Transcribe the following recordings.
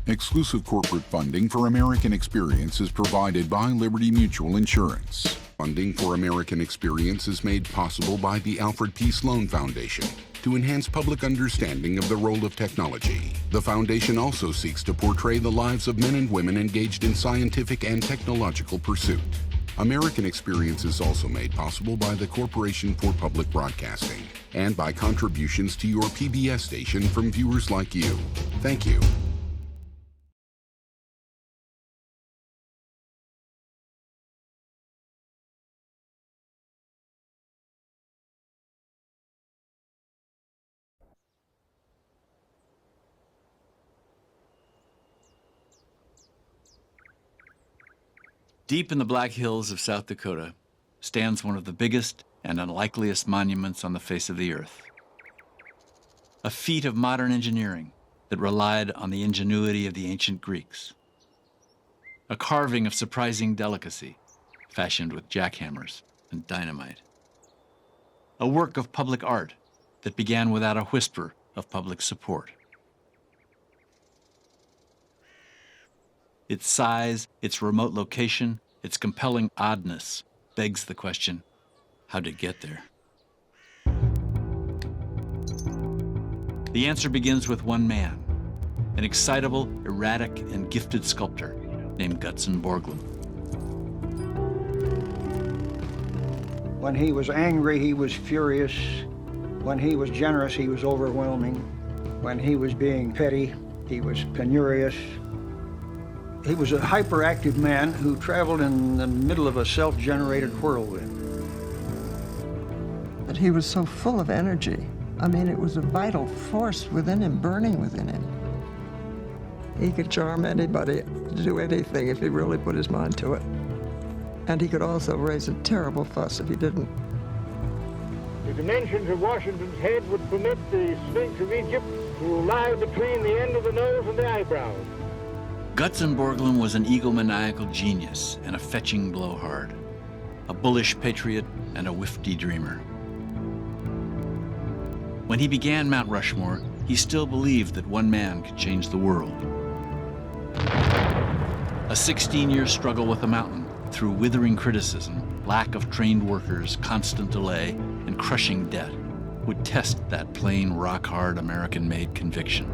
Exclusive corporate funding for American Experience is provided by Liberty Mutual Insurance. Funding for American Experience is made possible by the Alfred P. Sloan Foundation to enhance public understanding of the role of technology. The foundation also seeks to portray the lives of men and women engaged in scientific and technological pursuit. American Experience is also made possible by the Corporation for Public Broadcasting and by contributions to your PBS station from viewers like you. Thank you. Deep in the Black Hills of South Dakota stands one of the biggest and unlikeliest monuments on the face of the earth. A feat of modern engineering that relied on the ingenuity of the ancient Greeks. A carving of surprising delicacy, fashioned with jackhammers and dynamite. A work of public art that began without a whisper of public support. Its size, its remote location, its compelling oddness begs the question, how did it get there? The answer begins with one man, an excitable, erratic, and gifted sculptor named Gutzon Borglum. When he was angry, he was furious. When he was generous, he was overwhelming. When he was being petty, he was penurious. He was a hyperactive man who traveled in the middle of a self-generated whirlwind. But he was so full of energy. I mean, it was a vital force within him, burning within him. He could charm anybody to do anything if he really put his mind to it. And he could also raise a terrible fuss if he didn't. The dimensions of Washington's head would permit the Sphinx of Egypt to lie between the end of the nose and the eyebrows. Gutzon Borglum was an egomaniacal genius and a fetching blowhard, a bullish patriot and a wifty dreamer. When he began Mount Rushmore, he still believed that one man could change the world. A 16-year struggle with the mountain through withering criticism, lack of trained workers, constant delay, and crushing debt would test that plain, rock-hard, American-made conviction.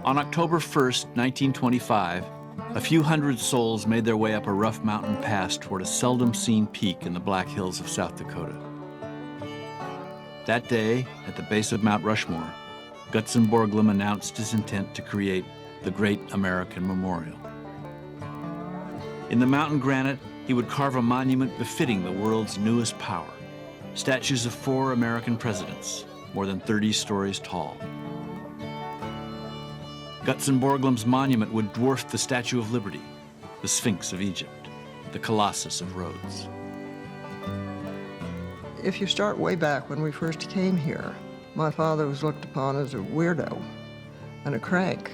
On October 1st, 1925, a few hundred souls made their way up a rough mountain pass toward a seldom-seen peak in the Black Hills of South Dakota. That day, at the base of Mount Rushmore, Gutzon Borglum announced his intent to create the Great American Memorial. In the mountain granite, he would carve a monument befitting the world's newest power, statues of 4 American presidents, more than 30 stories tall. Gutzon Borglum's monument would dwarf the Statue of Liberty, the Sphinx of Egypt, the Colossus of Rhodes. If you start way back when we first came here, my father was looked upon as a weirdo and a crank.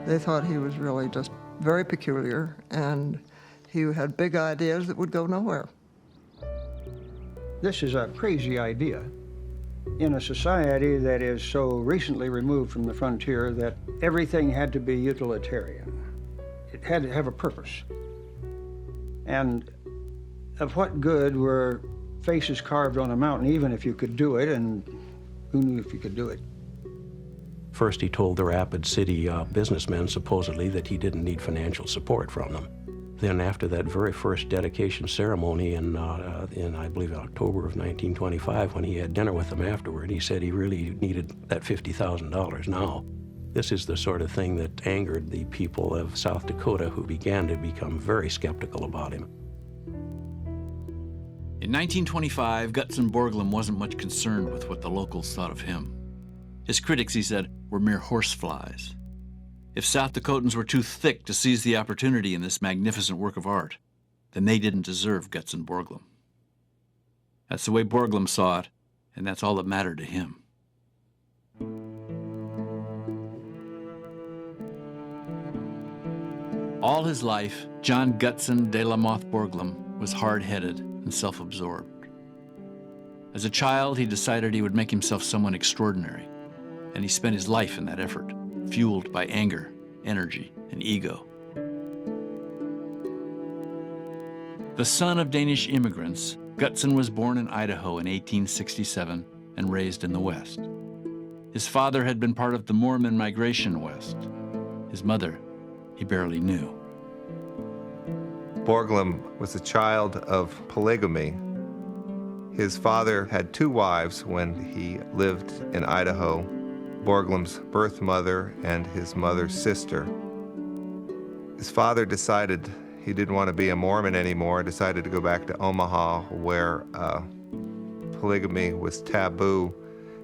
They thought he was really just very peculiar, and he had big ideas that would go nowhere. This is a crazy idea. In a society that is so recently removed from the frontier that everything had to be utilitarian. It had to have a purpose. And of what good were faces carved on a mountain, even if you could do it, and who knew if you could do it? First, he told the Rapid City businessmen, supposedly, that he didn't need financial support from them. Then after that very first dedication ceremony in I believe, October of 1925, when he had dinner with them afterward, he said he really needed that $50,000 now. This is the sort of thing that angered the people of South Dakota, who began to become very skeptical about him. In 1925, Gutzon Borglum wasn't much concerned with what the locals thought of him. His critics, he said, were mere horseflies. If South Dakotans were too thick to seize the opportunity in this magnificent work of art, then they didn't deserve Gutzon Borglum. That's the way Borglum saw it, and that's all that mattered to him. All his life, John Gutzon de la Mothe Borglum was hard-headed and self-absorbed. As a child, he decided he would make himself someone extraordinary, and he spent his life in that effort, fueled by anger, energy, and ego. The son of Danish immigrants, Gutzon was born in Idaho in 1867 and raised in the West. His father had been part of the Mormon migration west. His mother, he barely knew. Borglum was a child of polygamy. His father had 2 wives when he lived in Idaho, Borglum's birth mother and his mother's sister. His father decided he didn't want to be a Mormon anymore, decided to go back to Omaha, where polygamy was taboo.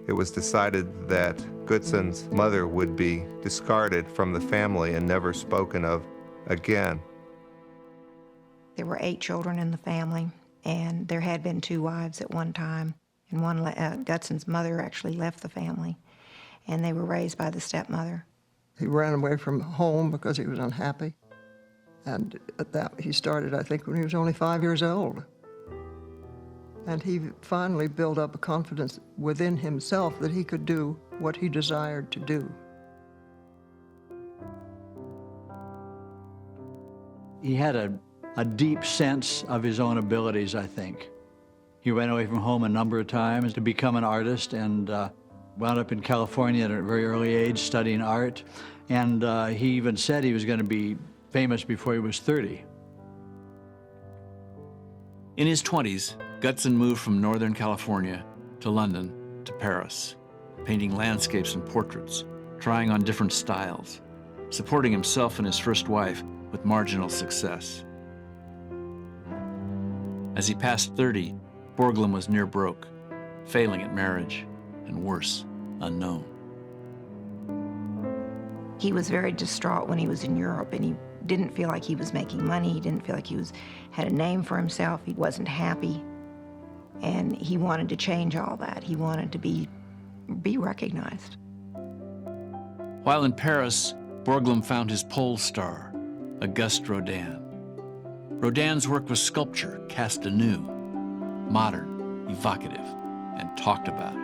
It was decided that Gutzon's mother would be discarded from the family and never spoken of again. There were 8 children in the family, and there had been 2 wives at one time, and Gutzon's mother actually left the family, and they were raised by the stepmother. He ran away from home because he was unhappy. And at that, he started, I think, when he was only 5 years old. And he finally built up a confidence within himself that he could do what he desired to do. He had a deep sense of his own abilities, I think. He ran away from home a number of times to become an artist, and wound up in California at a very early age studying art. And he even said he was going to be famous before he was 30. In his 20s, Gutzon moved from Northern California to London to Paris, painting landscapes and portraits, trying on different styles, supporting himself and his first wife with marginal success. As he passed 30, Borglum was near broke, failing at marriage, and worse, unknown. He was very distraught when he was in Europe, and he didn't feel like he was making money. He didn't feel like he had a name for himself. He wasn't happy, and he wanted to change all that. He wanted to be recognized. While in Paris, Borglum found his pole star, Auguste Rodin. Rodin's work was sculpture cast anew, modern, evocative, and talked about.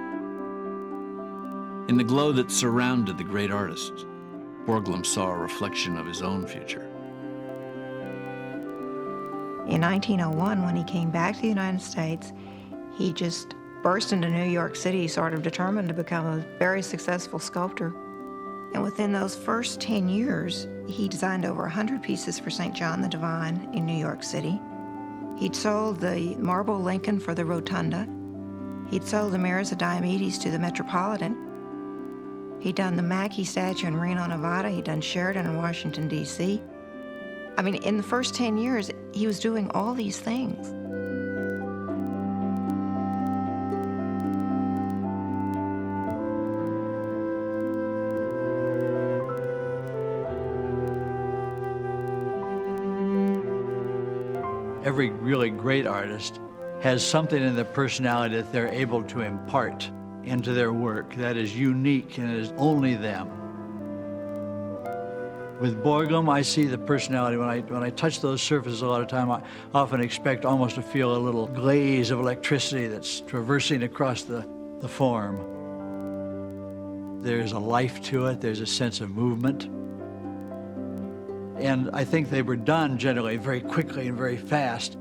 In the glow that surrounded the great artist, Borglum saw a reflection of his own future. In 1901, when he came back to the United States, he just burst into New York City, sort of determined to become a very successful sculptor. And within those first 10 years, he designed over 100 pieces for St. John the Divine in New York City. He'd sold the marble Lincoln for the Rotunda. He'd sold the mirrors of Diomedes to the Metropolitan. He'd done the Mackey statue in Reno, Nevada. He'd done Sheridan in Washington, D.C. I mean, in the first 10 years, he was doing all these things. Every really great artist has something in their personality that they're able to impart into their work that is unique and is only them. With Borglum, I see the personality. When I touch those surfaces a lot of time, I often expect almost to feel a little glaze of electricity that's traversing across the form. There's a life to it, there's a sense of movement. And I think they were done generally very quickly and very fast.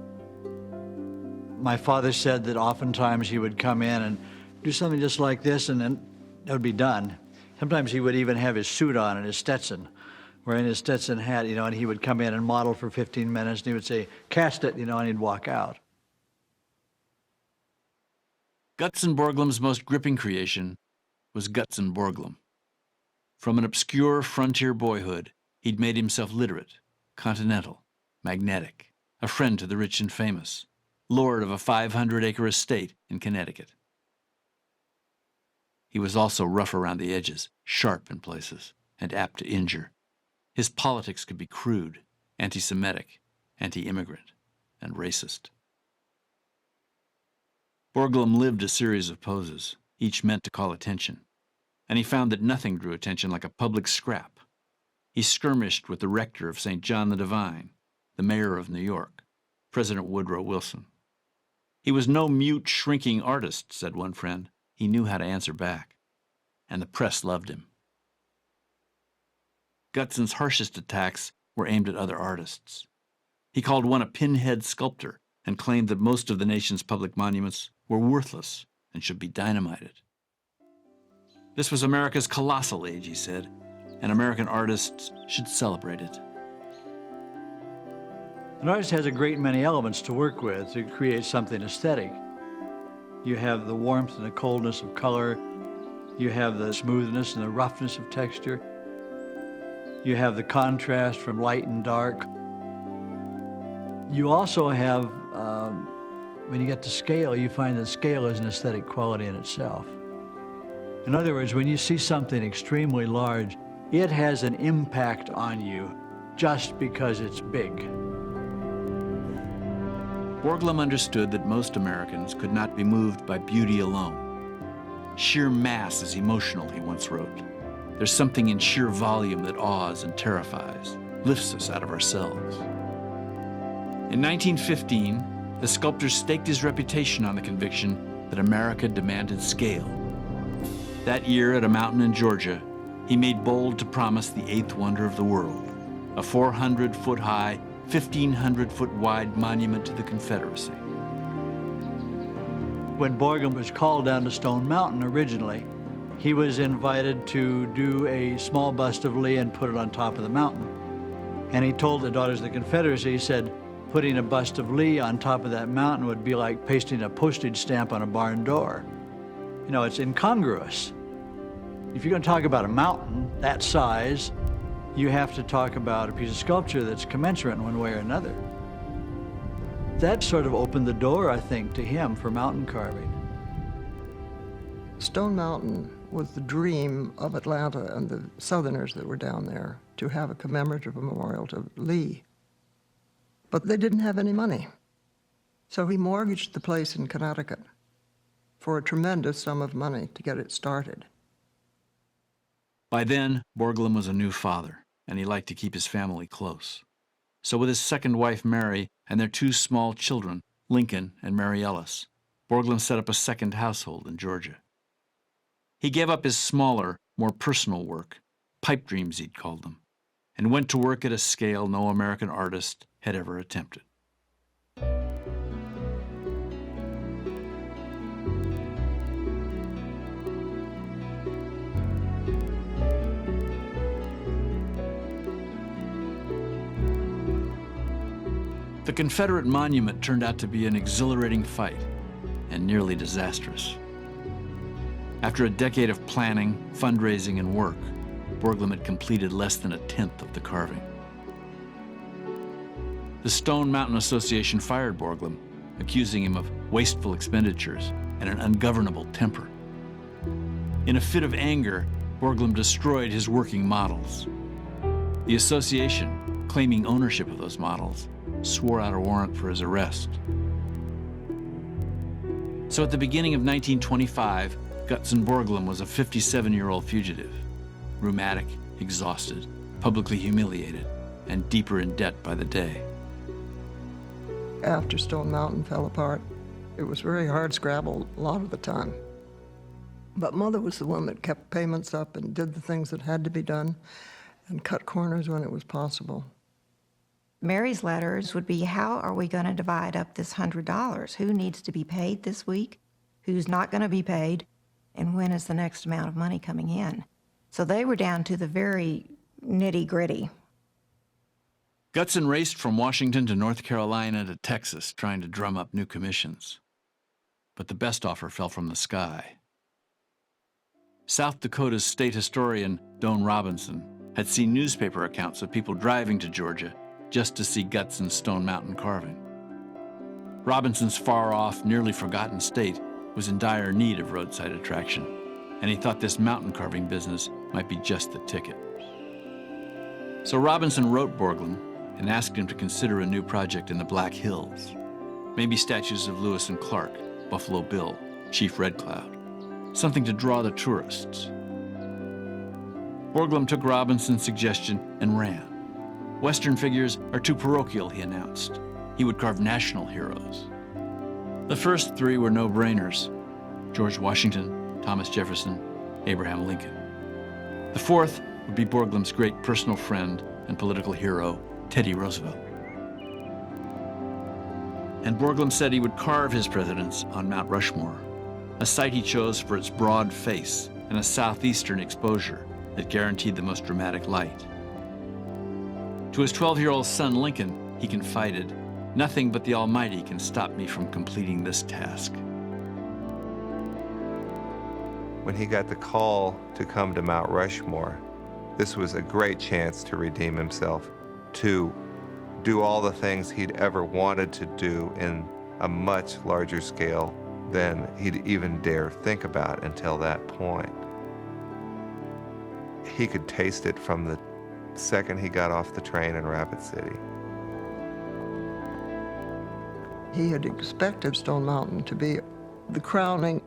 My father said that oftentimes he would come in and do something just like this, and then it would be done. Sometimes he would even have his suit on and his Stetson, wearing his Stetson hat, and he would come in and model for 15 minutes, and he would say, "Cast it," and he'd walk out. Gutzon Borglum's most gripping creation was Gutzon Borglum. From an obscure frontier boyhood, he'd made himself literate, continental, magnetic, a friend to the rich and famous, lord of a 500-acre estate in Connecticut. He was also rough around the edges, sharp in places, and apt to injure. His politics could be crude, anti-Semitic, anti-immigrant, and racist. Borglum lived a series of poses, each meant to call attention, and he found that nothing drew attention like a public scrap. He skirmished with the rector of St. John the Divine, the mayor of New York, President Woodrow Wilson. He was no mute, shrinking artist, said one friend. He knew how to answer back, and the press loved him. Gutzon's harshest attacks were aimed at other artists. He called one a pinhead sculptor and claimed that most of the nation's public monuments were worthless and should be dynamited. This was America's colossal age, he said, and American artists should celebrate it. An artist has a great many elements to work with to create something aesthetic. You have the warmth and the coldness of color. You have the smoothness and the roughness of texture. You have the contrast from light and dark. You also have, when you get to scale, you find that scale is an aesthetic quality in itself. In other words, when you see something extremely large, it has an impact on you just because it's big. Borglum understood that most Americans could not be moved by beauty alone. Sheer mass is emotional, he once wrote. There's something in sheer volume that awes and terrifies, lifts us out of ourselves. In 1915, the sculptor staked his reputation on the conviction that America demanded scale. That year at a mountain in Georgia, he made bold to promise the eighth wonder of the world, a 400-foot-high, 1,500-foot-wide monument to the Confederacy. When Borglum was called down to Stone Mountain originally, he was invited to do a small bust of Lee and put it on top of the mountain. And he told the Daughters of the Confederacy, he said, putting a bust of Lee on top of that mountain would be like pasting a postage stamp on a barn door. It's incongruous. If you're going to talk about a mountain that size, you have to talk about a piece of sculpture that's commensurate in one way or another. That sort of opened the door, I think, to him for mountain carving. Stone Mountain was the dream of Atlanta and the Southerners that were down there, to have a commemorative memorial to Lee. But they didn't have any money. So he mortgaged the place in Connecticut for a tremendous sum of money to get it started. By then, Borglum was a new father, and he liked to keep his family close. So with his second wife, Mary, and their two small children, Lincoln and Mary Ellis, Borglum set up a second household in Georgia. He gave up his smaller, more personal work, pipe dreams he'd called them, and went to work at a scale no American artist had ever attempted. The Confederate monument turned out to be an exhilarating fight and nearly disastrous. After a decade of planning, fundraising, and work, Borglum had completed less than a tenth of the carving. The Stone Mountain Association fired Borglum, accusing him of wasteful expenditures and an ungovernable temper. In a fit of anger, Borglum destroyed his working models. The association, claiming ownership of those models, swore out a warrant for his arrest. So at the beginning of 1925, Gutzon Borglum was a 57-year-old fugitive, rheumatic, exhausted, publicly humiliated, and deeper in debt by the day. After Stone Mountain fell apart, it was very hard scrabble a lot of the time. But Mother was the one that kept payments up and did the things that had to be done and cut corners when it was possible. Mary's letters would be, how are we going to divide up this $100? Who needs to be paid this week? Who's not going to be paid? And when is the next amount of money coming in? So they were down to the very nitty-gritty Gutson raced from Washington to North Carolina to Texas, trying to drum up new commissions. But the best offer fell from the sky. South Dakota's state historian, Doane Robinson, had seen newspaper accounts of people driving to Georgia just to see Gutson's Stone Mountain carving. Robinson's far-off, nearly forgotten state was in dire need of roadside attraction, and he thought this mountain carving business might be just the ticket. So Robinson wrote Borglum and asked him to consider a new project in the Black Hills. Maybe statues of Lewis and Clark, Buffalo Bill, Chief Red Cloud, something to draw the tourists. Borglum took Robinson's suggestion and ran. Western figures are too parochial, he announced. He would carve national heroes. The first three were no-brainers: George Washington, Thomas Jefferson, Abraham Lincoln. The fourth would be Borglum's great personal friend and political hero, Teddy Roosevelt. And Borglum said he would carve his presidents on Mount Rushmore, a site he chose for its broad face and a southeastern exposure that guaranteed the most dramatic light. To his 12-year-old son, Lincoln, he confided, "Nothing but the Almighty can stop me from completing this task." When he got the call to come to Mount Rushmore, this was a great chance to redeem himself, to do all the things he'd ever wanted to do in a much larger scale than he'd even dare think about until that point. He could taste it from the second he got off the train in Rapid City. He had expected Stone Mountain to be the crowning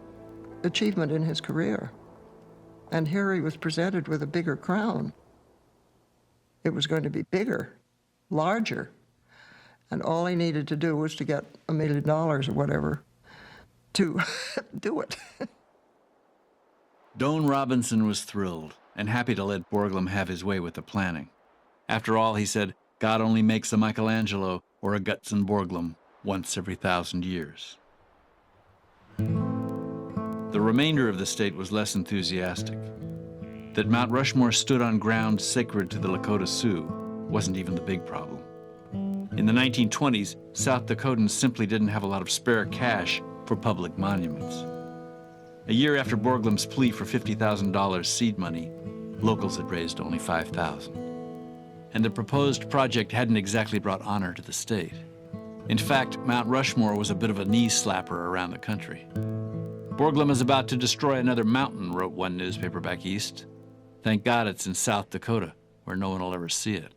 achievement in his career. And here he was presented with a bigger crown. It was going to be bigger, larger. And all he needed to do was to get $1 million or whatever to do it. Doane Robinson was thrilled and happy to let Borglum have his way with the planning. After all, he said, God only makes a Michelangelo or a Gutzon Borglum once every 1,000 years. The remainder of the state was less enthusiastic. That Mount Rushmore stood on ground sacred to the Lakota Sioux wasn't even the big problem. In the 1920s, South Dakotans simply didn't have a lot of spare cash for public monuments. A year after Borglum's plea for $50,000 seed money, locals had raised only $5,000. And the proposed project hadn't exactly brought honor to the state. In fact, Mount Rushmore was a bit of a knee slapper around the country. Borglum is about to destroy another mountain, wrote one newspaper back east. Thank God it's in South Dakota, where no one will ever see it.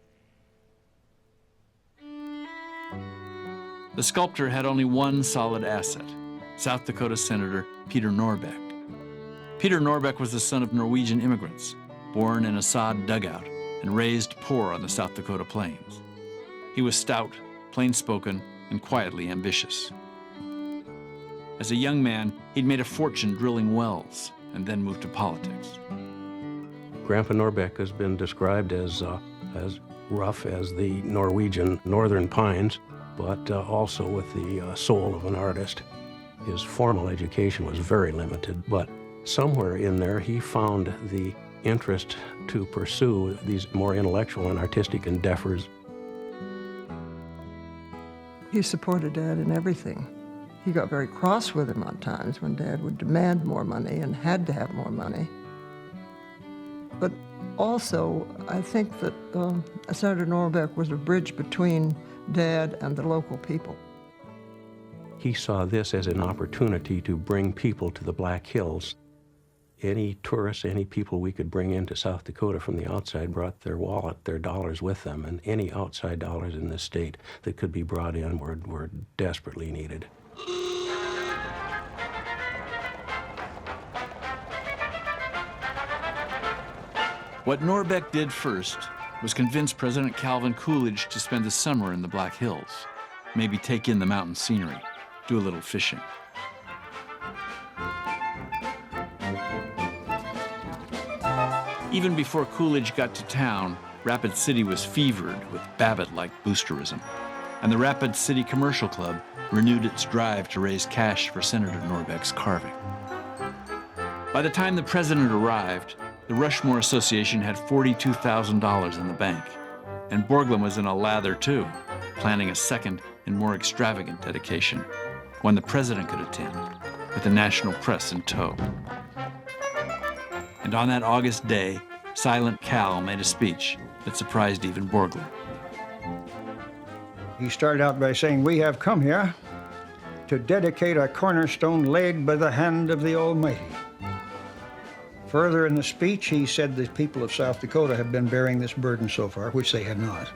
The sculptor had only one solid asset: South Dakota Senator Peter Norbeck. Peter Norbeck was the son of Norwegian immigrants, born in a sod dugout and raised poor on the South Dakota plains. He was stout, plain-spoken, and quietly ambitious. As a young man, he'd made a fortune drilling wells and then moved to politics. Grandpa Norbeck has been described as rough as the Norwegian northern pines, but also with the soul of an artist. His formal education was very limited, but somewhere in there he found the interest to pursue these more intellectual and artistic endeavors. He supported Dad in everything. He got very cross with him on times when Dad would demand more money and had to have more money. But also, I think that Senator Norbeck was a bridge between Dad and the local people. He saw this as an opportunity to bring people to the Black Hills. Any tourists, any people we could bring into South Dakota from the outside brought their wallet, their dollars with them, and any outside dollars in this state that could be brought in were desperately needed. What Norbeck did first was convince President Calvin Coolidge to spend the summer in the Black Hills, maybe take in the mountain scenery, do a little fishing. Even before Coolidge got to town, Rapid City was fevered with Babbitt-like boosterism, and the Rapid City Commercial Club renewed its drive to raise cash for Senator Norbeck's carving. By the time the president arrived, the Rushmore Association had $42,000 in the bank, And Borglum was in a lather too, planning a second and more extravagant dedication, one the president could attend, with the national press in tow. And on that August day, Silent Cal made a speech that surprised even Borglum. He started out by saying, "We have come here to dedicate a cornerstone laid by the hand of the Almighty." Further in the speech, he said the people of South Dakota have been bearing this burden so far, which they had not.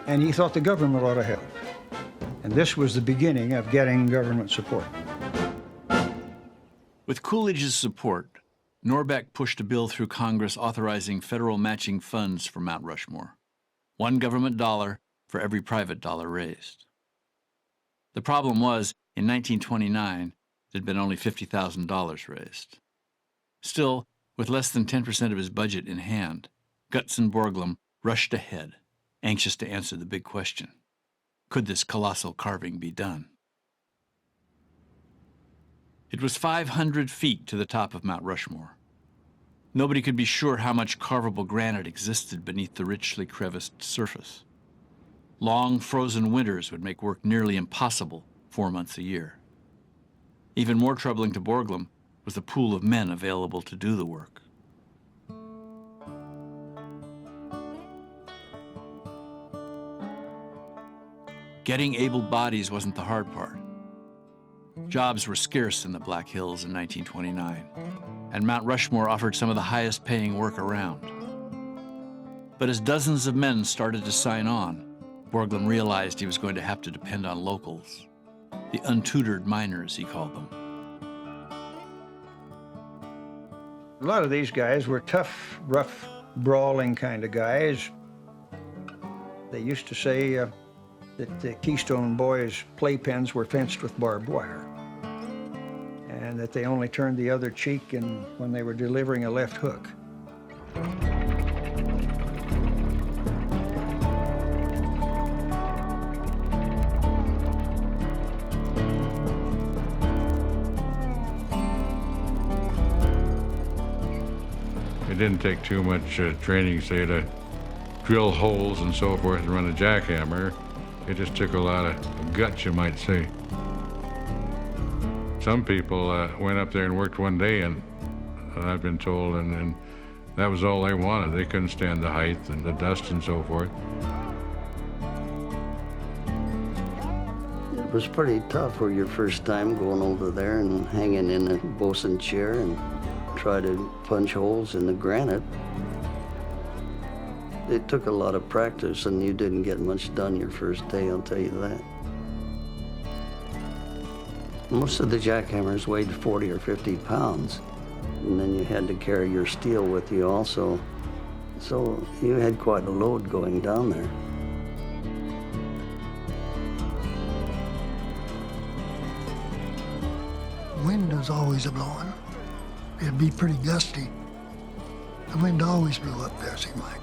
And he thought the government ought to help. And this was the beginning of getting government support. With Coolidge's support, Norbeck pushed a bill through Congress authorizing federal matching funds for Mount Rushmore, one government dollar for every private dollar raised. The problem was, in 1929, there'd been only $50,000 raised. Still, with less than 10% of his budget in hand, Gutzon Borglum rushed ahead, anxious to answer the big question: could this colossal carving be done? It was 500 feet to the top of Mount Rushmore. Nobody could be sure how much carvable granite existed beneath the richly creviced surface. Long frozen winters would make work nearly impossible 4 months a year. Even more troubling to Borglum was the pool of men available to do the work. Getting able bodies wasn't the hard part. Jobs were scarce in the Black Hills in 1929, and Mount Rushmore offered some of the highest paying work around. But as dozens of men started to sign on, Borglum realized he was going to have to depend on locals, the untutored miners, he called them. A lot of these guys were tough, rough, brawling kind of guys. They used to say that the Keystone Boys' playpens were fenced with barbed wire, and that they only turned the other cheek when they were delivering a left hook. It didn't take too much training, say, to drill holes and so forth and run a jackhammer. It just took a lot of guts, you might say. Some people went up there and worked one day, and I've been told, and that was all they wanted. They couldn't stand the height and the dust and so forth. It was pretty tough for your first time going over there and hanging in a bosun chair and try to punch holes in the granite. It took a lot of practice, and you didn't get much done your first day, I'll tell you that. Most of the jackhammers weighed 40 or 50 pounds, and then you had to carry your steel with you also. So you had quite a load going down there. Wind was always a-blowing. It'd be pretty gusty. The wind always blew up there, seemed like.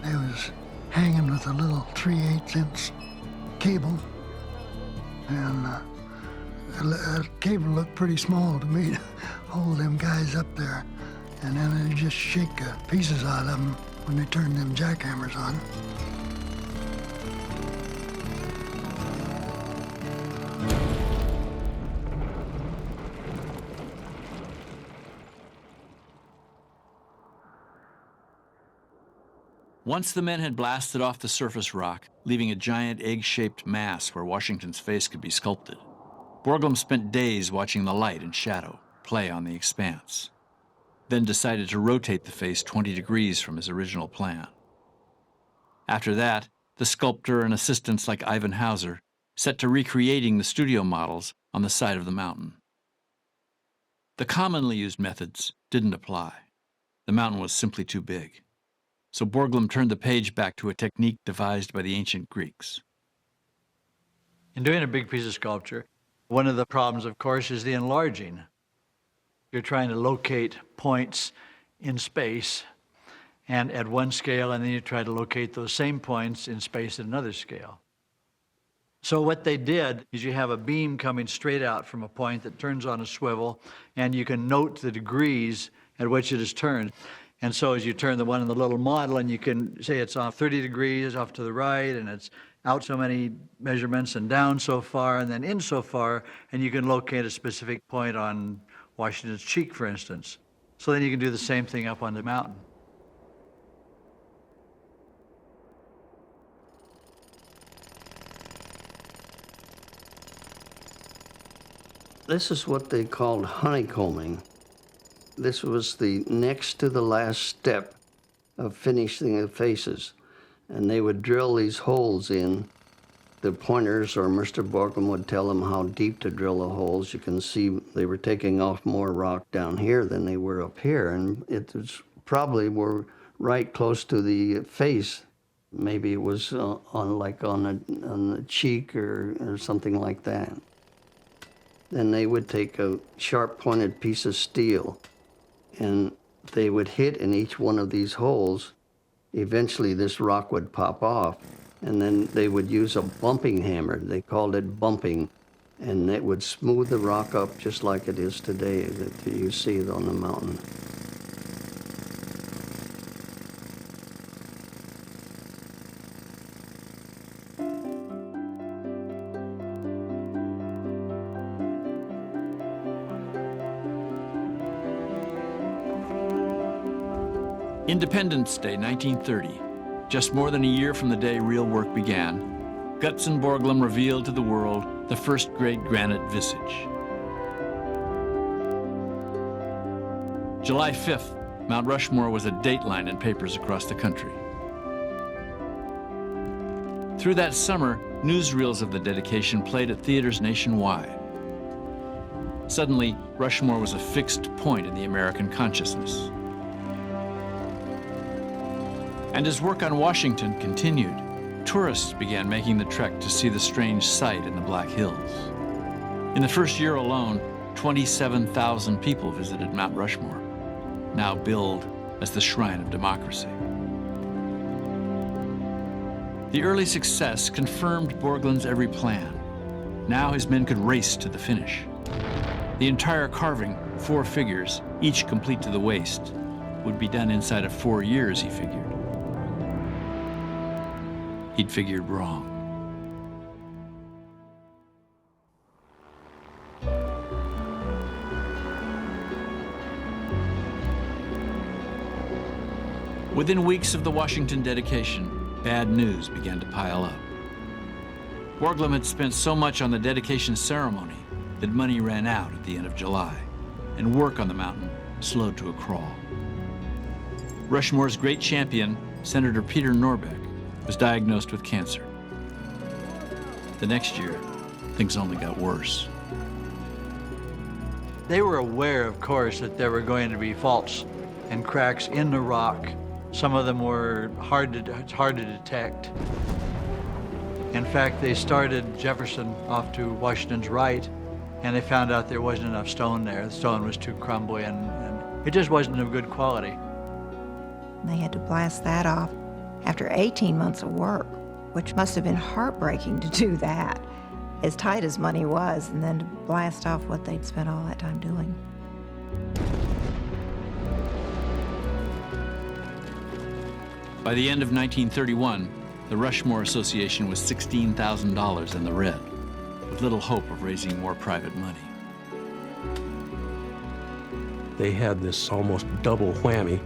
They was hanging with a little 3/8-inch cable, and the cable looked pretty small to me to hold them guys up there, and then they just shake the pieces out of them when they turn them jackhammers on. Once the men had blasted off the surface rock, leaving a giant egg-shaped mass where Washington's face could be sculpted, Borglum spent days watching the light and shadow play on the expanse, then decided to rotate the face 20 degrees from his original plan. After that, the sculptor and assistants like Ivan Hauser set to recreating the studio models on the side of the mountain. The commonly used methods didn't apply. The mountain was simply too big. So Borglum turned the page back to a technique devised by the ancient Greeks. In doing a big piece of sculpture, one of the problems, of course, is the enlarging. You're trying to locate points in space and at one scale, and then you try to locate those same points in space at another scale. So what they did is you have a beam coming straight out from a point that turns on a swivel, and you can note the degrees at which it is turned. And so as you turn the one in the little model, and you can say it's off 30 degrees off to the right, and it's out so many measurements and down so far and then in so far, and you can locate a specific point on Washington's cheek, for instance. So then you can do the same thing up on the mountain. This is what they called honeycombing. This was the next to the last step of finishing the faces. And they would drill these holes in. The pointers or Mr. Borglum would tell them how deep to drill the holes. You can see they were taking off more rock down here than they were up here. And it was probably were right close to the face. Maybe it was on the cheek or something like that. Then they would take a sharp-pointed piece of steel, and they would hit in each one of these holes. Eventually, this rock would pop off, and then they would use a bumping hammer. They called it bumping, and it would smooth the rock up just like it is today that you see it on the mountain. Independence Day, 1930. Just more than a year from the day real work began, Gutzon Borglum revealed to the world the first great granite visage. July 5th, Mount Rushmore was a dateline in papers across the country. Through that summer, newsreels of the dedication played at theaters nationwide. Suddenly, Rushmore was a fixed point in the American consciousness. And as work on Washington continued, tourists began making the trek to see the strange sight in the Black Hills. In the first year alone, 27,000 people visited Mount Rushmore, now billed as the shrine of democracy. The early success confirmed Borglum's every plan. Now his men could race to the finish. The entire carving, 4 figures, each complete to the waist, would be done inside of 4 years, he figured. He'd figured wrong. Within weeks of the Washington dedication, bad news began to pile up. Borglum had spent so much on the dedication ceremony that money ran out at the end of July, and work on the mountain slowed to a crawl. Rushmore's great champion, Senator Peter Norbeck, was diagnosed with cancer. The next year, things only got worse. They were aware, of course, that there were going to be faults and cracks in the rock. Some of them were hard to detect. In fact, they started Jefferson off to Washington's right, and they found out there wasn't enough stone there. The stone was too crumbly, and it just wasn't of good quality. They had to blast that off after 18 months of work, which must have been heartbreaking to do that, as tight as money was, and then to blast off what they'd spent all that time doing. By the end of 1931, the Rushmore Association was $16,000 in the red, with little hope of raising more private money. They had this almost double whammy.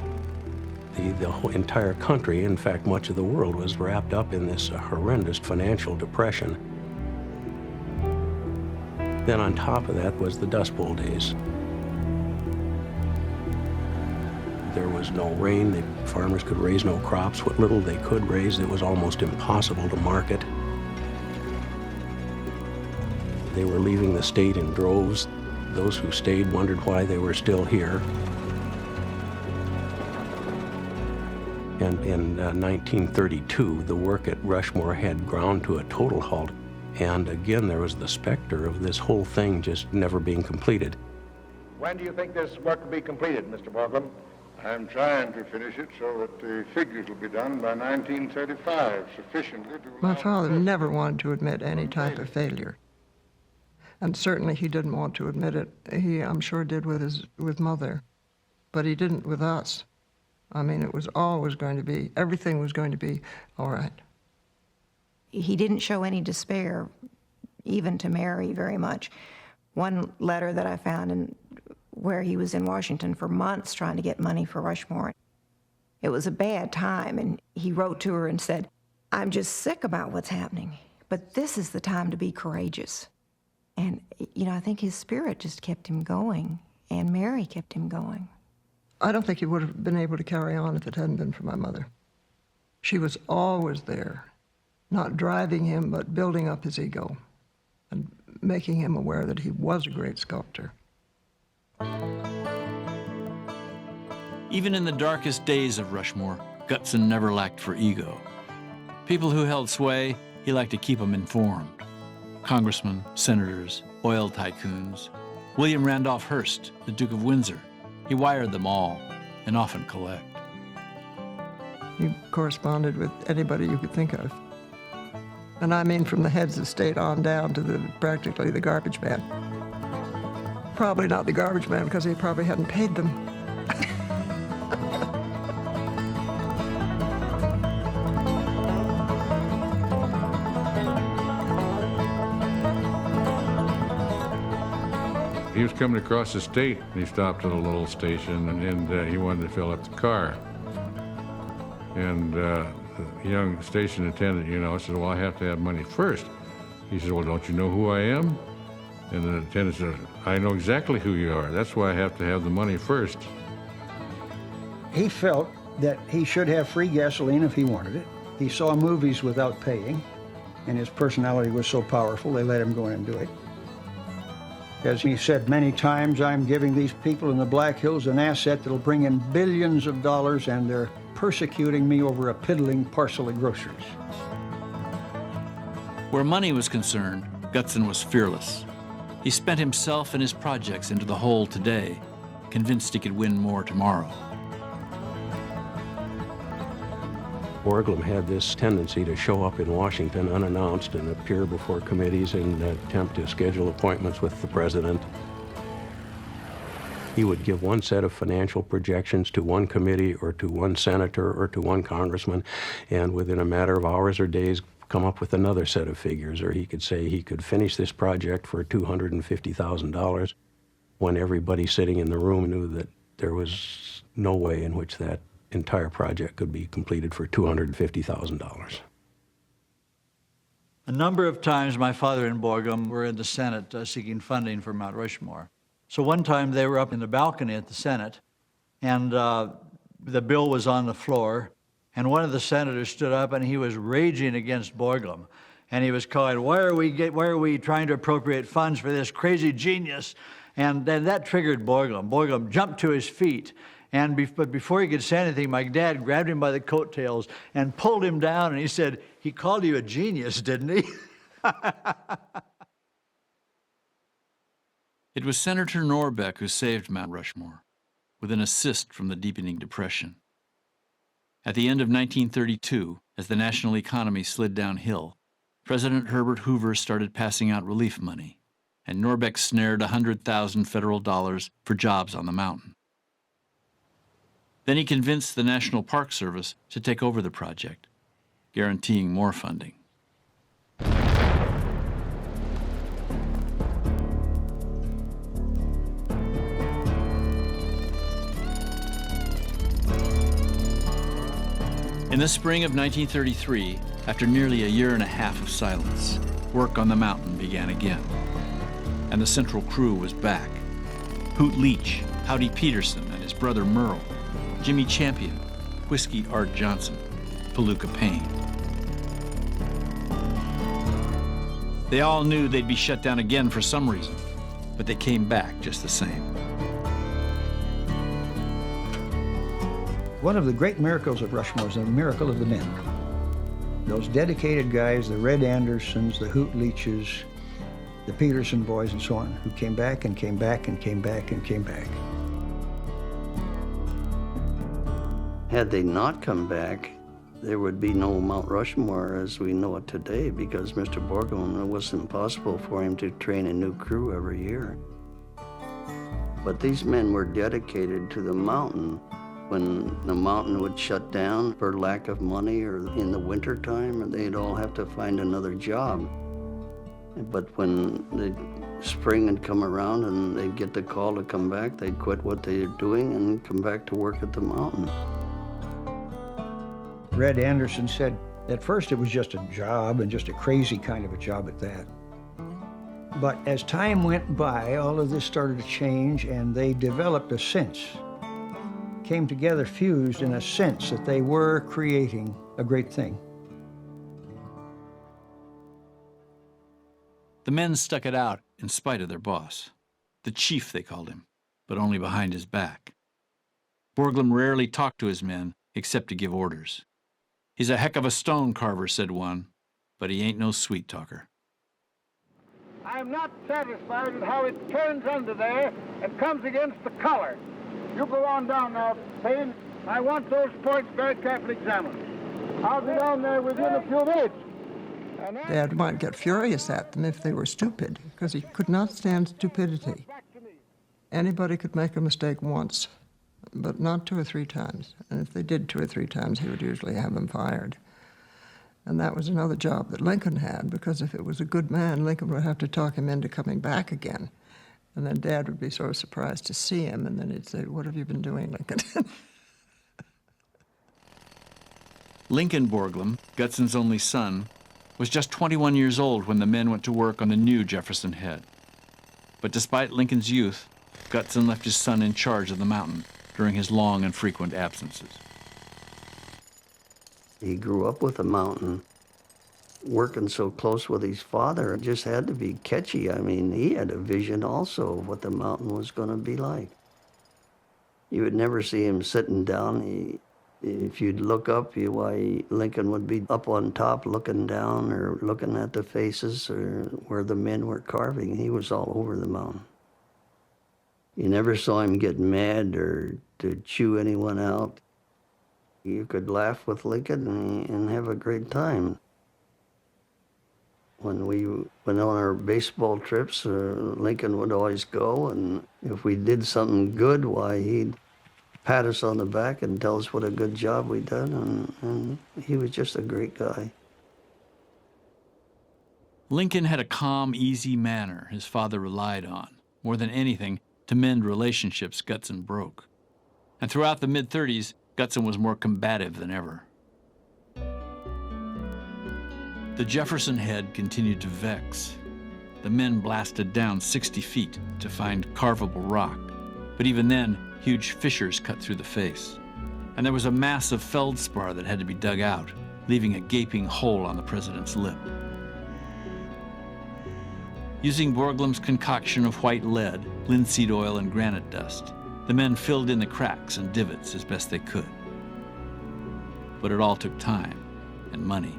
The whole entire country, in fact, much of the world, was wrapped up in this horrendous financial depression. Then on top of that was the Dust Bowl days. There was no rain. The farmers could raise no crops. What little they could raise, it was almost impossible to market. They were leaving the state in droves. Those who stayed wondered why they were still here. And in 1932, the work at Rushmore had ground to a total halt. And again, there was the specter of this whole thing just never being completed. When do you think this work will be completed, Mr. Borglum? I'm trying to finish it so that the figures will be done by 1935, sufficiently to... My father never wanted to admit any type of failure. And certainly he didn't want to admit it. He, I'm sure, did with Mother. But he didn't with us. I mean, it was always going to be, everything was going to be all right. He didn't show any despair, even to Mary, very much. One letter that I found where he was in Washington for months trying to get money for Rushmore. It was a bad time, and he wrote to her and said, "I'm just sick about what's happening, but this is the time to be courageous." And, you know, I think his spirit just kept him going, and Mary kept him going. I don't think he would have been able to carry on if it hadn't been for my mother. She was always there, not driving him, but building up his ego and making him aware that he was a great sculptor. Even in the darkest days of Rushmore, Gutzon never lacked for ego. People who held sway, he liked to keep them informed. Congressmen, senators, oil tycoons, William Randolph Hearst, the Duke of Windsor. He wired them all, and often collect. He corresponded with anybody you could think of. And I mean from the heads of state on down to practically the garbage man. Probably not the garbage man, because he probably hadn't paid them. He was coming across the state, and he stopped at a little station, and he wanted to fill up the car. And the young station attendant, said, "Well, I have to have money first." He said, "Well, don't you know who I am?" And the attendant said, "I know exactly who you are. That's why I have to have the money first." He felt that he should have free gasoline if he wanted it. He saw movies without paying, and his personality was so powerful, they let him go in and do it. As he said many times, "I'm giving these people in the Black Hills an asset that'll bring in billions of dollars, and they're persecuting me over a piddling parcel of groceries." Where money was concerned, Gutzon was fearless. He spent himself and his projects into the hole today, convinced he could win more tomorrow. Borglum had this tendency to show up in Washington unannounced and appear before committees and attempt to schedule appointments with the president. He would give one set of financial projections to one committee or to one senator or to one congressman, and within a matter of hours or days come up with another set of figures. Or he could say he could finish this project for $250,000 when everybody sitting in the room knew that there was no way in which that entire project could be completed for $250,000. A number of times my father and Borglum were in the Senate seeking funding for Mount Rushmore. So one time they were up in the balcony at the Senate, and the bill was on the floor, and one of the senators stood up and he was raging against Borglum. And he was calling, why are we trying to appropriate funds for this crazy genius? And then that triggered Borglum. Borglum jumped to his feet. But before he could say anything, my dad grabbed him by the coattails and pulled him down, and he said, "He called you a genius, didn't he?" It was Senator Norbeck who saved Mount Rushmore, with an assist from the deepening Depression. At the end of 1932, as the national economy slid downhill, President Herbert Hoover started passing out relief money, and Norbeck snared 100,000 federal dollars for jobs on the mountain. Then he convinced the National Park Service to take over the project, guaranteeing more funding. In the spring of 1933, after nearly a year and a half of silence, work on the mountain began again. And the central crew was back. Hoot Leach, Howdy Peterson and his brother Merle, Jimmy Champion, Whiskey Art Johnson, Palooka Payne. They all knew they'd be shut down again for some reason, but they came back just the same. One of the great miracles of Rushmore is the miracle of the men. Those dedicated guys, the Red Andersons, the Hoot Leaches, the Peterson boys and so on, who came back and came back and came back and came back. Had they not come back, there would be no Mount Rushmore as we know it today, because Mr. Borglum, it was impossible for him to train a new crew every year. But these men were dedicated to the mountain When the mountain would shut down for lack of money or in the wintertime, they'd all have to find another job. But when the spring had come around and they'd get the call to come back, they'd quit what they were doing and come back to work at the mountain. Red Anderson said, at first it was just a job, and just a crazy kind of a job at that. But as time went by, all of this started to change, and they developed a sense, came together fused in a sense that they were creating a great thing. The men stuck it out in spite of their boss. The chief, they called him, but only behind his back. Borglum rarely talked to his men except to give orders. He's a heck of a stone carver, said one, but he ain't no sweet talker. I'm not satisfied with how it turns under there and comes against the collar. You go on down now, Payne. I want those points very carefully examined. I'll be down there within a few minutes. Dad might get furious at them if they were stupid, because he could not stand stupidity. Anybody could make a mistake once, but not 2 or 3 times. And if they did 2 or 3 times, he would usually have them fired. And that was another job that Lincoln had, because if it was a good man, Lincoln would have to talk him into coming back again. And then Dad would be sort of surprised to see him, and then he'd say, "What have you been doing, Lincoln?" Lincoln Borglum, Gutson's only son, was just 21 years old when the men went to work on the new Jefferson Head. But despite Lincoln's youth, Gutson left his son in charge of the mountain during his long and frequent absences. He grew up with the mountain, working so close with his father. It just had to be catchy. I mean, he had a vision also of what the mountain was going to be like. You would never see him sitting down. If you'd look up, Lincoln would be up on top looking down or looking at the faces or where the men were carving. He was all over the mountain. You never saw him get mad or to chew anyone out. You could laugh with Lincoln and have a great time. When we went on our baseball trips, Lincoln would always go, and if we did something good, why, he'd pat us on the back and tell us what a good job we'd done, and he was just a great guy. Lincoln had a calm, easy manner his father relied on, more than anything, to mend relationships Gutson broke. And throughout the mid-30s, Gutson was more combative than ever. The Jefferson Head continued to vex. The men blasted down 60 feet to find carvable rock, but even then, huge fissures cut through the face. And there was a mass of feldspar that had to be dug out, leaving a gaping hole on the president's lip. Using Borglum's concoction of white lead, linseed oil, and granite dust, the men filled in the cracks and divots as best they could. But it all took time and money.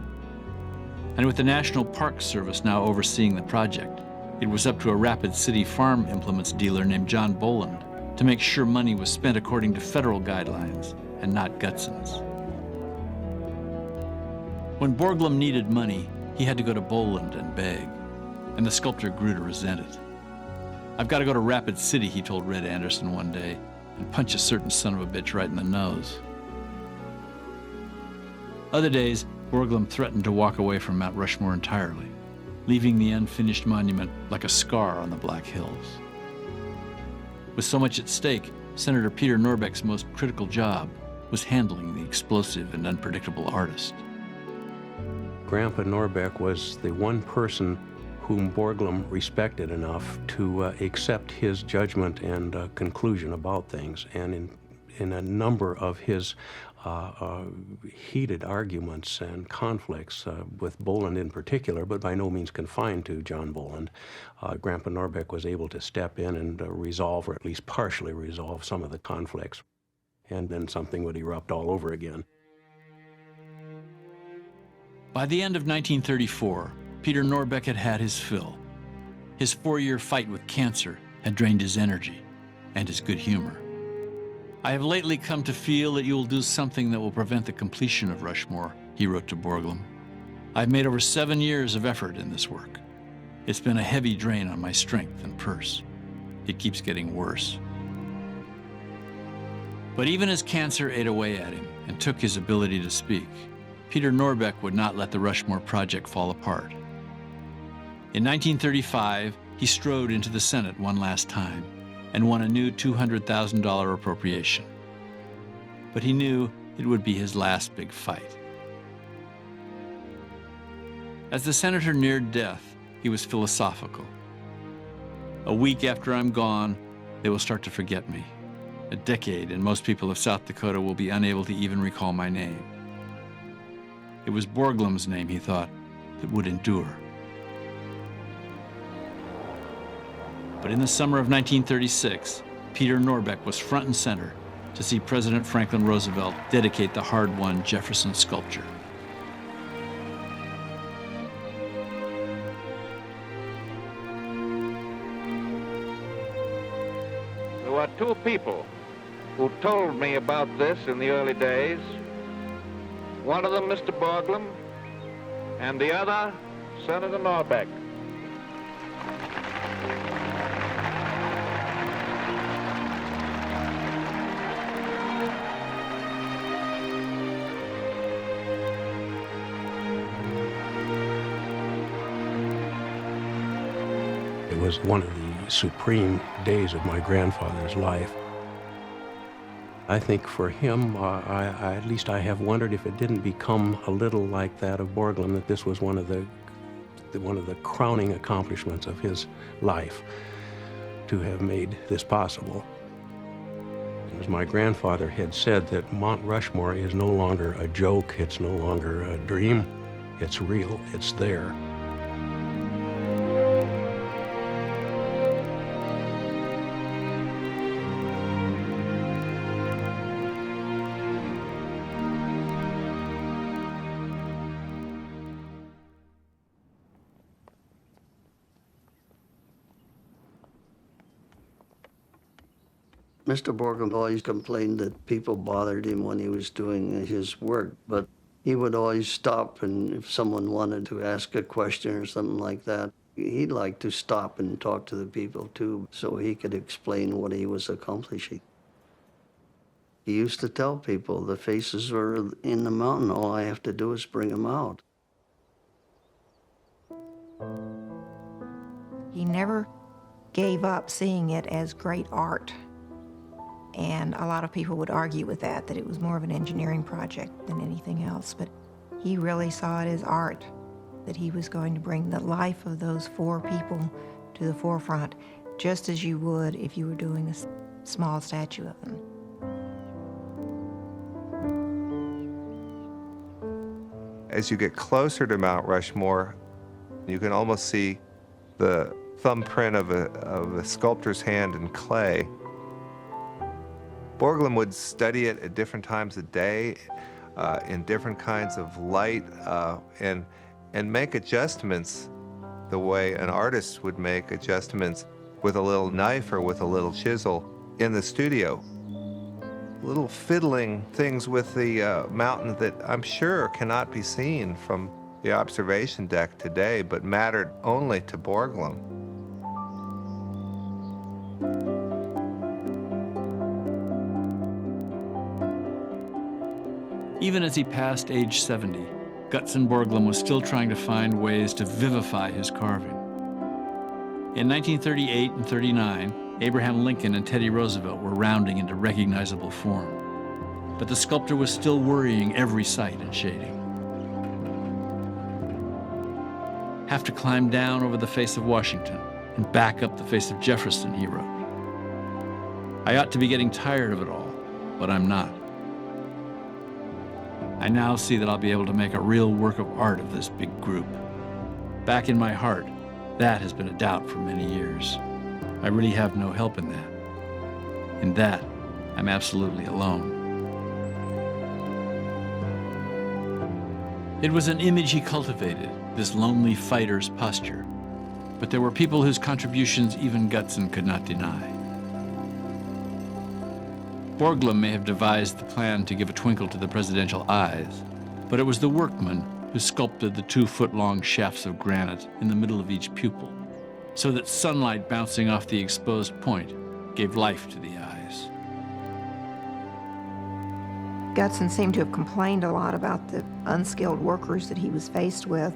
And with the National Park Service now overseeing the project, it was up to a Rapid City farm implements dealer named John Boland to make sure money was spent according to federal guidelines and not Gutson's. When Borglum needed money, he had to go to Boland and beg, and the sculptor grew to resent it. "I've got to go to Rapid City," he told Red Anderson one day, "and punch a certain son of a bitch right in the nose." Other days, Borglum threatened to walk away from Mount Rushmore entirely, leaving the unfinished monument like a scar on the Black Hills. With so much at stake, Senator Peter Norbeck's most critical job was handling the explosive and unpredictable artist. Grandpa Norbeck was the one person whom Borglum respected enough to accept his judgment and conclusion about things. And in a number of his heated arguments and conflicts with Boland in particular, but by no means confined to John Boland, Grandpa Norbeck was able to step in and resolve, or at least partially resolve, some of the conflicts. And then something would erupt all over again. By the end of 1934, Peter Norbeck had had his fill. His 4-year fight with cancer had drained his energy and his good humor. "I have lately come to feel that you will do something that will prevent the completion of Rushmore," he wrote to Borglum. "I've made over 7 years of effort in this work. It's been a heavy drain on my strength and purse. It keeps getting worse." But even as cancer ate away at him and took his ability to speak, Peter Norbeck would not let the Rushmore project fall apart. In 1935, he strode into the Senate one last time and won a new $200,000 appropriation. But he knew it would be his last big fight. As the senator neared death, he was philosophical. A week after I'm gone, they will start to forget me. A decade, and most people of South Dakota will be unable to even recall my name. It was Borglum's name, he thought, that would endure. But in the summer of 1936, Peter Norbeck was front and center to see President Franklin Roosevelt dedicate the hard-won Jefferson sculpture. There were two people who told me about this in the early days. One of them, Mr. Borglum, and the other, Senator Norbeck. It was one of the supreme days of my grandfather's life. I think for him, at least I have wondered if it didn't become a little like that of Borglum, that this was one of the crowning accomplishments of his life, to have made this possible. As my grandfather had said, that Mount Rushmore is no longer a joke, it's no longer a dream, it's real, it's there. Mr. Borglum always complained that people bothered him when he was doing his work, but he would always stop, and if someone wanted to ask a question or something like that, he'd like to stop and talk to the people too, so he could explain what he was accomplishing. He used to tell people, the faces are in the mountain, all I have to do is bring them out. He never gave up seeing it as great art. And a lot of people would argue with that it was more of an engineering project than anything else. But he really saw it as art, that he was going to bring the life of those four people to the forefront, just as you would if you were doing a small statue of them. As you get closer to Mount Rushmore, you can almost see the thumbprint of a sculptor's hand in clay. Borglum would study it at different times of day, in different kinds of light, and make adjustments the way an artist would make adjustments with a little knife or with a little chisel in the studio. Little fiddling things with the mountain that I'm sure cannot be seen from the observation deck today, but mattered only to Borglum. Even as he passed age 70, Gutzon Borglum was still trying to find ways to vivify his carving. In 1938 and 39, Abraham Lincoln and Teddy Roosevelt were rounding into recognizable form. But the sculptor was still worrying every site and shading. Have to climb down over the face of Washington and back up the face of Jefferson, he wrote. I ought to be getting tired of it all, but I'm not. I now see that I'll be able to make a real work of art of this big group. Back in my heart, that has been a doubt for many years. I really have no help in that. In that, I'm absolutely alone. It was an image he cultivated, this lonely fighter's posture. But there were people whose contributions even Gutzon could not deny. Borglum may have devised the plan to give a twinkle to the presidential eyes, but it was the workman who sculpted the 2-foot-long shafts of granite in the middle of each pupil, so that sunlight bouncing off the exposed point gave life to the eyes. Gutson seemed to have complained a lot about the unskilled workers that he was faced with,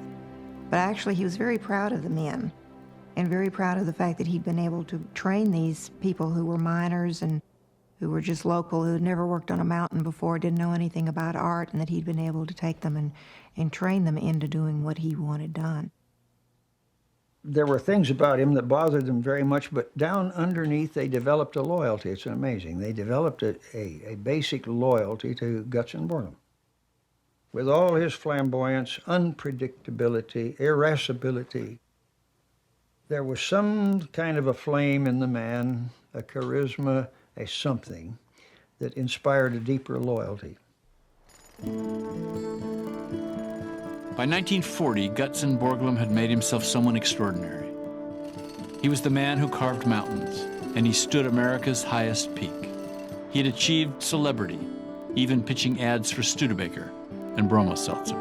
but actually he was very proud of the men and very proud of the fact that he'd been able to train these people who were miners and who were just local, who had never worked on a mountain before, didn't know anything about art, and that he'd been able to take them and train them into doing what he wanted done. There were things about him that bothered them very much, but down underneath they developed a loyalty. It's amazing. They developed a basic loyalty to Gutson Borglum. With all his flamboyance, unpredictability, irascibility, there was some kind of a flame in the man, a charisma, a something that inspired a deeper loyalty. By 1940, Gutson Borglum had made himself someone extraordinary. He was the man who carved mountains, and he stood America's highest peak. He had achieved celebrity, even pitching ads for Studebaker and Bromo Seltzer.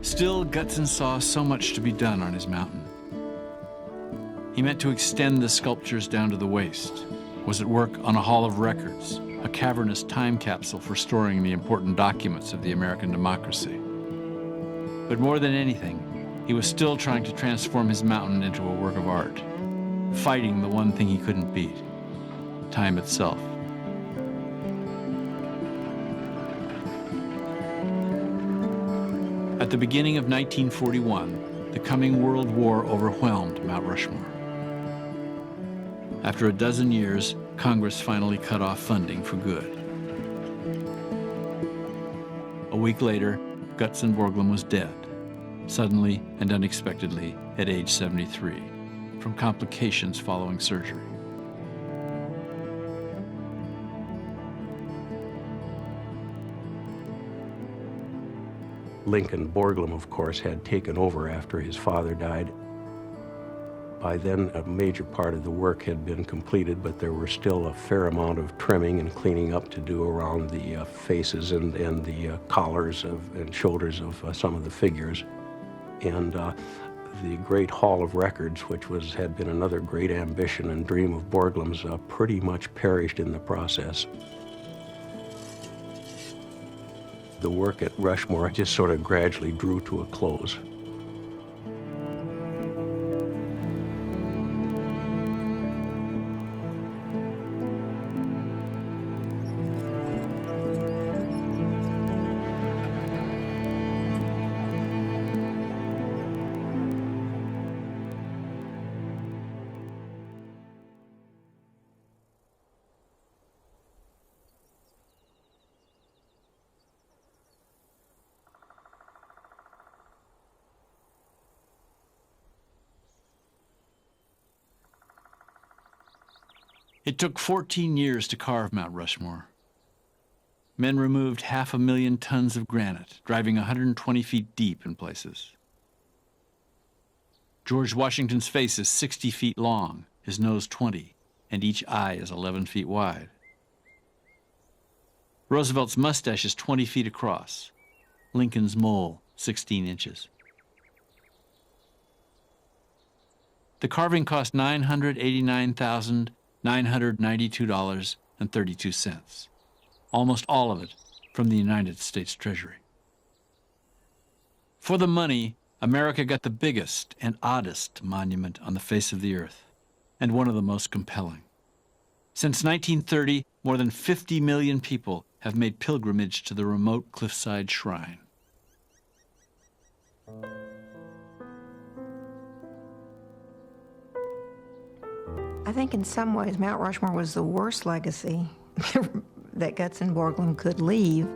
Still, Gutson saw so much to be done on his mountain. He meant to extend the sculptures down to the waist, was at work on a hall of records, a cavernous time capsule for storing the important documents of the American democracy. But more than anything, he was still trying to transform his mountain into a work of art, fighting the one thing he couldn't beat, time itself. At the beginning of 1941, the coming World War overwhelmed Mount Rushmore. After a dozen years, Congress finally cut off funding for good. A week later, Gutson Borglum was dead, suddenly and unexpectedly at age 73, from complications following surgery. Lincoln Borglum, of course, had taken over after his father died. By then, a major part of the work had been completed, but there were still a fair amount of trimming and cleaning up to do around the faces and the collars and shoulders of some of the figures. And the great Hall of Records, which had been another great ambition and dream of Borglum's, pretty much perished in the process. The work at Rushmore just sort of gradually drew to a close. It took 14 years to carve Mount Rushmore. Men removed 500,000 tons of granite, driving 120 feet deep in places. George Washington's face is 60 feet long, his nose 20, and each eye is 11 feet wide. Roosevelt's mustache is 20 feet across, Lincoln's mole 16 inches. The carving cost $989,992.32, almost all of it from the United States Treasury. For the money, America got the biggest and oddest monument on the face of the earth, and one of the most compelling. Since 1930, more than 50 million people have made pilgrimage to the remote cliffside shrine. I think in some ways Mount Rushmore was the worst legacy that Gutson Borglum could leave,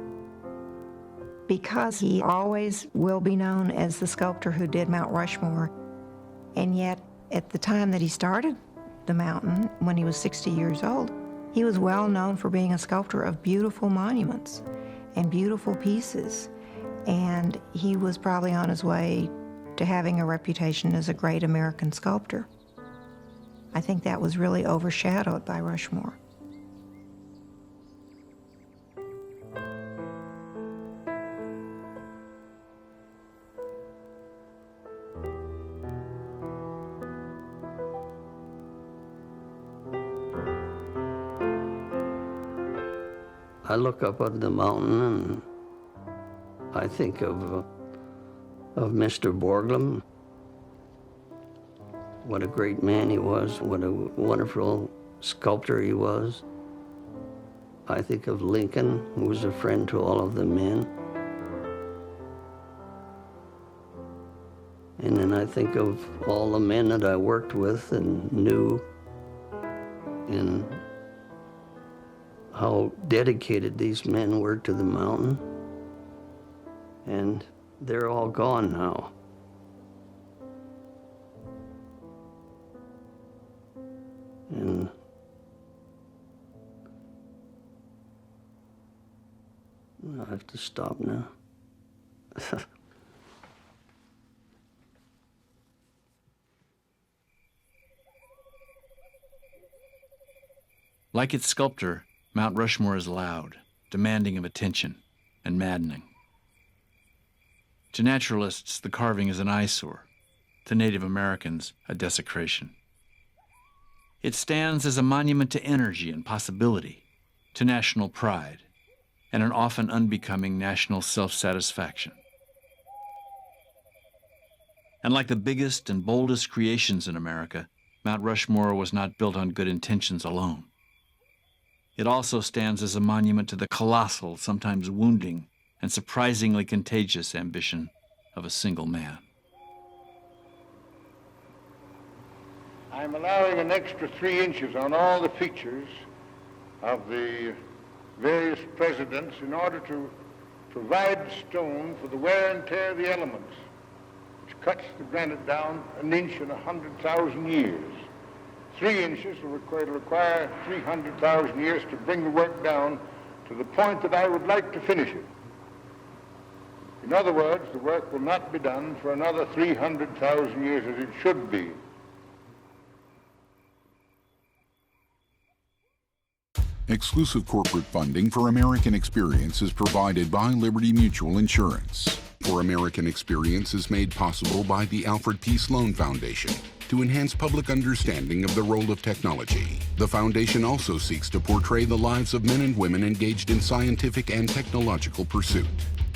because he always will be known as the sculptor who did Mount Rushmore. And yet, at the time that he started the mountain, when he was 60 years old, he was well known for being a sculptor of beautiful monuments and beautiful pieces. And he was probably on his way to having a reputation as a great American sculptor. I think that was really overshadowed by Rushmore. I look up on the mountain and I think of Mr. Borglum. What a great man he was, what a wonderful sculptor he was. I think of Lincoln, who was a friend to all of the men. And then I think of all the men that I worked with and knew, and how dedicated these men were to the mountain. And they're all gone now. And I have to stop now. Like its sculptor, Mount Rushmore is loud, demanding of attention, and maddening. To naturalists, the carving is an eyesore. To Native Americans, a desecration. It stands as a monument to energy and possibility, to national pride, and an often unbecoming national self-satisfaction. And like the biggest and boldest creations in America, Mount Rushmore was not built on good intentions alone. It also stands as a monument to the colossal, sometimes wounding, and surprisingly contagious ambition of a single man. I'm allowing an extra 3 inches on all the features of the various presidents in order to provide stone for the wear and tear of the elements, which cuts the granite down an inch in 100,000 years. 3 inches will require 300,000 years to bring the work down to the point that I would like to finish it. In other words, the work will not be done for another 300,000 years as it should be. Exclusive corporate funding for American Experience is provided by Liberty Mutual Insurance. For American Experience is made possible by the Alfred P. Sloan Foundation to enhance public understanding of the role of technology. The foundation also seeks to portray the lives of men and women engaged in scientific and technological pursuit.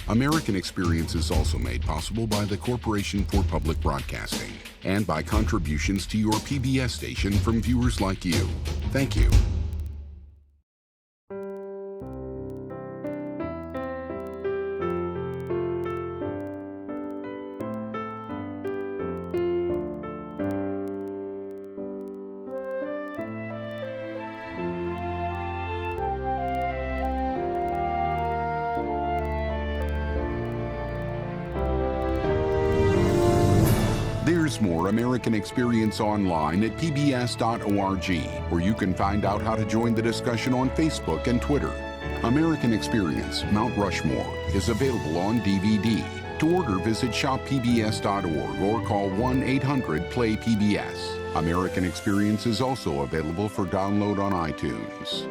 American Experience is also made possible by the Corporation for Public Broadcasting and by contributions to your PBS station from viewers like you. Thank you. There's more American Experience online at pbs.org, where you can find out how to join the discussion on Facebook and Twitter. American Experience, Mount Rushmore, is available on DVD. To order, visit shoppbs.org or call 1-800-PLAY-PBS. American Experience is also available for download on iTunes.